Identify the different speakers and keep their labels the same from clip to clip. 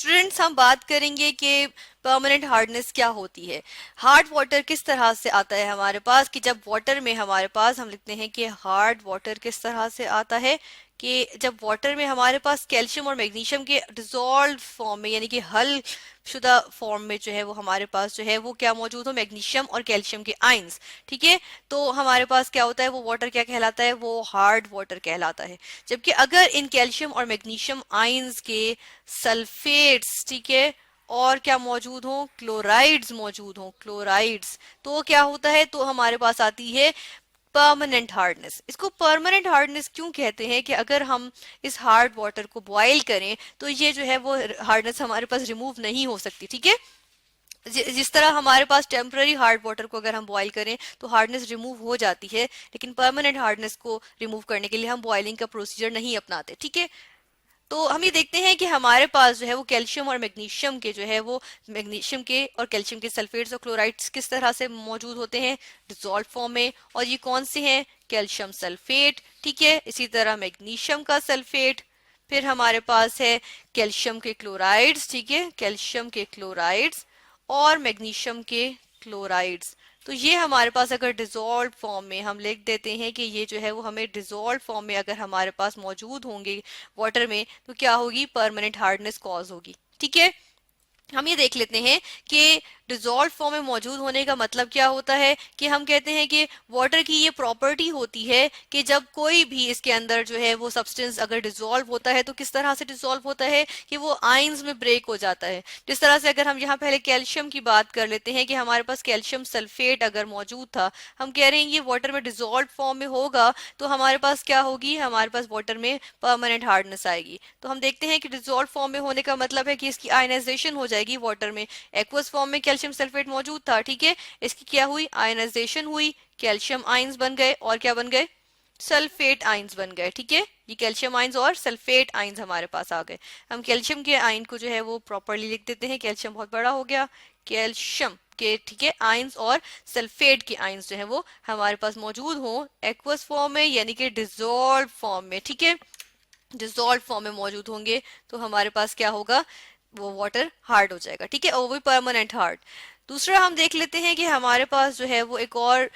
Speaker 1: Students हम बात करेंगे कि परमानेंट हार्डनेस क्या होती है। हार्ड वाटर किस तरह से आता है हमारे पास, कि जब वाटर में हमारे पास हम लिखते हैं कि हार्ड वाटर किस तरह से आता है, कि जब वाटर में हमारे पास कैल्शियम और मैग्नीशियम के डिसॉल्व फॉर्म में यानी कि हल शुदा फॉर्म में जो है वो हमारे पास जो है वो क्या मौजूद हो, मैग्नीशियम और कैल्शियम के आयंस। ठीक है, तो हमारे पास क्या होता है, वो वाटर क्या कहलाता है, वो हार्ड वाटर कहलाता है। जबकि अगर इन कैल्शियम और मैग्नीशियम आयंस के सल्फेट्स, ठीक है, और क्या मौजूद हो, क्लोराइड्स मौजूद हो, क्लोराइड्स, तो क्या होता है, तो हमारे पास आती है परमानेंट हार्डनेस। इसको परमानेंट हार्डनेस क्यों कहते हैं, कि अगर हम इस हार्ड वाटर को बॉईल करें तो ये जो है वो हार्डनेस हमारे पास रिमूव नहीं हो सकती। ठीक है, जिस तरह हमारे पास टेम्पररी हार्ड वाटर को अगर हम बॉईल करें तो हार्डनेस रिमूव हो जाती है, लेकिन परमानेंट हार्डनेस को रिमूव करने के लिए हम बॉइलिंग का प्रोसीजर नहीं अपनाते। ठीक है, तो हम ये देखते हैं कि हमारे पास जो है वो कैल्शियम और मैग्नीशियम के जो है वो मैग्नीशियम के और कैल्शियम के सल्फेट्स और क्लोराइड्स किस तरह से मौजूद होते हैं, डिसॉल्व फॉर्म में। और ये कौन से हैं, कैल्शियम सल्फेट, ठीक है, इसी तरह मैग्नीशियम का सल्फेट, फिर हमारे पास है कैल्शियम के क्लोराइड्स, ठीक है, कैल्शियम के क्लोराइड्स और मैग्नीशियम के क्लोराइड्स। तो ये हमारे पास अगर डिसॉल्व फॉर्म में हम लिख देते हैं कि ये जो है वो हमें डिसॉल्व फॉर्म में अगर हमारे पास मौजूद होंगे वाटर में, तो क्या होगी, परमानेंट हार्डनेस कॉज होगी। ठीक है, हम ये देख लेते हैं कि डिसॉल्व फॉर्म में मौजूद होने का मतलब क्या होता है, कि हम कहते हैं कि वाटर की ये प्रॉपर्टी होती है कि जब कोई भी इसके अंदर जो है वो सब्सटेंस अगर डिसॉल्व होता है तो किस तरह से डिसॉल्व होता है, कि वो आयंस में ब्रेक हो जाता है। जिस तरह से अगर हम यहाँ पहले कैल्शियम की बात कर लेते हैं कि हमारे पास कैल्शियम सल्फेट अगर मौजूद था, हम कह रहे हैं ये वाटर में डिसॉल्व फॉर्म में होगा, तो हमारे पास क्या होगी, हमारे पास वाटर में परमानेंट हार्डनेस आएगी। तो हम देखते हैं कि डिसॉल्व फॉर्म में होने का मतलब है कि इसकी आयनाइजेशन हो जाएगी वाटर में। एक्वस फॉर्म में कैल्शियम सल्फेट मौजूद था, ठीक है, इसकी क्या हुई, आयनाइजेशन हुई, कैल्शियम आयंस बन गए और क्या बन गए, सल्फेट आयंस बन गए। ठीक है, ये कैल्शियम आयंस और सल्फेट आयंस हमारे पास आ गए। हम कैल्शियम के आयन को जो है वो प्रॉपरली लिख देते हैं, कैल्शियम बहुत बड़ा हो गया, कैल्शियम के, ठीक है, आयंस और सल्फेट के आयंस जो है वो हमारे पास मौजूद हो एक्वस फॉर्म में यानी कि डिसॉल्व फॉर्म में। ठीक है, डिसॉल्व फॉर्म में मौजूद होंगे तो हमारे पास क्या होगा, वो वाटर हार्ड हो जाएगा। ठीक है, और वो भी परमानेंट हार्ड। दूसरा हम देख लेते हैं कि हमारे पास जो है वो एक और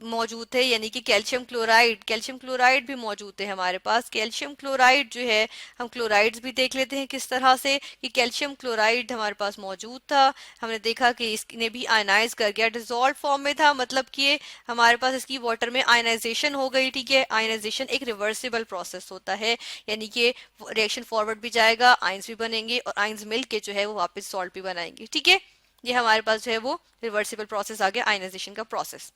Speaker 1: मौजूद है, यानी कि कैल्शियम क्लोराइड। कैल्शियम क्लोराइड भी मौजूद है हमारे पास। कैल्शियम क्लोराइड जो है, हम क्लोराइड्स भी देख लेते हैं किस तरह से, कि कैल्शियम क्लोराइड हमारे पास मौजूद था, हमने देखा कि इसने भी आयनाइज कर गया, डिसॉल्व फॉर्म में था, मतलब कि हमारे पास इसकी वाटर में आयनाइजेशन हो गई। ठीक है, आयनाइजेशन एक रिवर्सिबल प्रोसेस होता है, यानी कि रिएक्शन फॉरवर्ड भी जाएगा, आयंस भी बनेंगे और आयंस मिल के जो है वो वापस सॉल्ट भी बनाएंगे। ठीक है, ये हमारे पास जो है वो रिवर्सिबल प्रोसेस आ गया, आयनाइजेशन का प्रोसेस।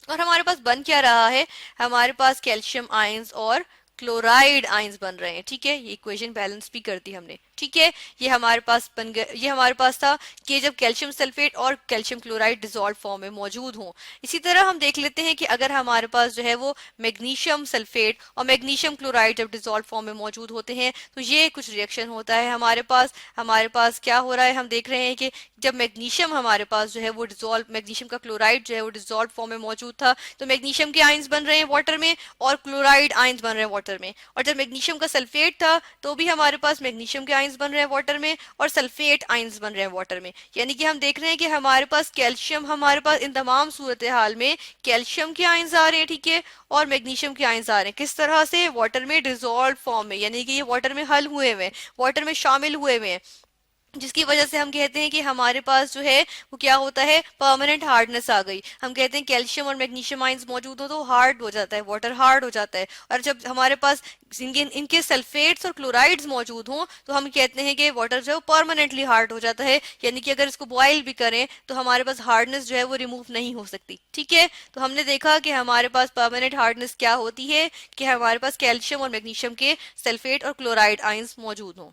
Speaker 1: और हमारे पास बन क्या रहा है, हमारे पास कैल्शियम आयंस और क्लोराइड आयंस बन रहे हैं। ठीक है, ये इक्वेशन बैलेंस भी कर दी हमने। ठीक है, ये हमारे पास बन गए, ये हमारे पास था कि जब कैल्शियम सल्फेट और कैल्शियम क्लोराइड डिसॉल्व फॉर्म में मौजूद हों। इसी तरह हम देख लेते हैं कि अगर हमारे पास जो है वो मैग्नीशियम सल्फेट और मैग्नीशियम क्लोराइड जब डिसॉल्व फॉर्म में मौजूद होते हैं तो ये कुछ रिएक्शन होता है हमारे पास क्या हो रहा है, हम देख रहे हैं कि जब मैग्नीशियम हमारे पास जो है वो डिसॉल्व, मैग्नीशियम का क्लोराइड जो है वो डिसॉल्व फॉर्म में मौजूद था, तो मैग्नीशियम के आयंस बन रहे हैं वाटर में और क्लोराइड आयंस बन रहे हैं वाटर में। और जब मैग्नीशियम का सल्फेट था तो भी हमारे पास मैग्नीशियम के आयंस बन रहे हैं वाटर में और सल्फेट आयंस बन रहे हैं वाटर में। यानी कि हम देख रहे हैं कि हमारे पास कैल्शियम, हमारे पास इन तमाम सूरत हाल में कैल्शियम के आयंस आ रहे हैं, ठीक है, और मैग्नीशियम के आयंस आ रहे हैं किस तरह से, वाटर में डिसॉल्व फॉर्म में, यानी कि ये वाटर में हल हुए हुए हैं, वाटर में शामिल हुए हुए हैं, जिसकी वजह से हम कहते हैं कि हमारे पास जो है वो क्या होता है, परमानेंट हार्डनेस आ गई। हम कहते हैं कैल्शियम और मैग्नीशियम आयंस मौजूद हो तो हार्ड हो जाता है, वाटर हार्ड हो जाता है। और जब हमारे पास इनके सल्फेट्स और क्लोराइड्स मौजूद हों तो हम कहते हैं कि वाटर जो है वो परमानेंटली हार्ड हो जाता है, यानी कि अगर इसको बॉयल भी करें तो हमारे पास हार्डनेस जो है वो रिमूव नहीं हो सकती। ठीक है, तो हमने देखा कि हमारे पास परमानेंट हार्डनेस क्या होती है, कि हमारे पास कैल्शियम और मैग्नीशियम के सल्फेट और क्लोराइड आयंस मौजूद हों।